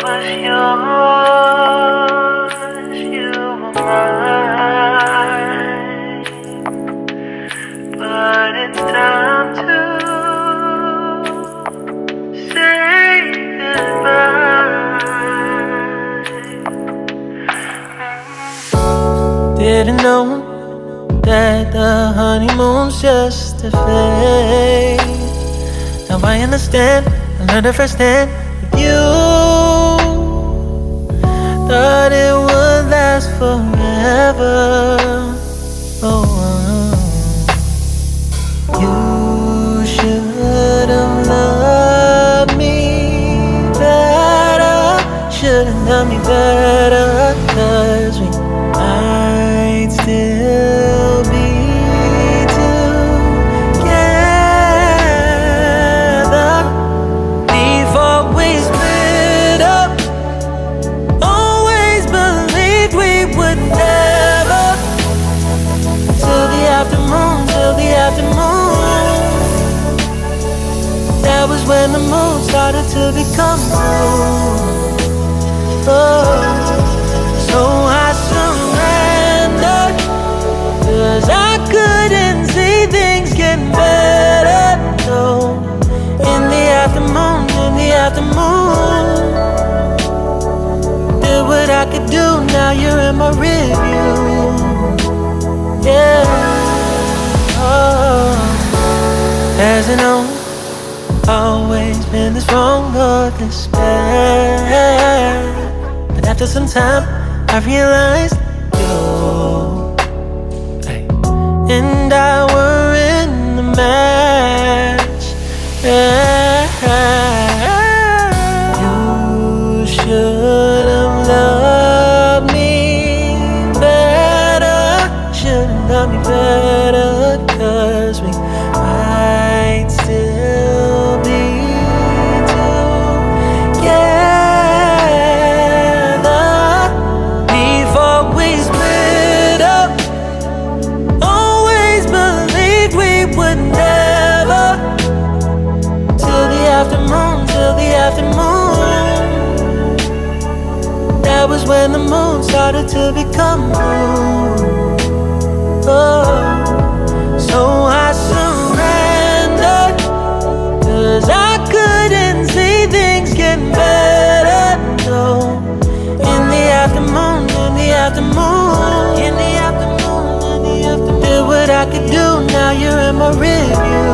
was yours, you were mine. But it's time to say goodbye. Didn't know that the honeymoon's just a phase. Now I understand, I learned it firsthand with you. Thought it would last forever. Oh, you should have loved me better. Should have loved me better. 'Cause we might still be together before we split up. Always believed we would never. Till the afternoon, till the afternoon. That was when the moon started to become blue. Oh, so I surrendered, 'cause I couldn't see things getting better. So in the afternoon, did what I could do, now you're in my review. Yeah. Oh. Hasn't always been this wrong or this bad. But after some time I realized you and I were in the match. You should have loved me better. Should have loved me better. 'Cause we might still be together before we split up. Always believed we would never. Till the afternoon, till the afternoon. That was when the moon started to become blue. Oh, so I surrendered, 'cause I couldn't see things getting better. No, in the afternoon, did what I could do, now you're in my review.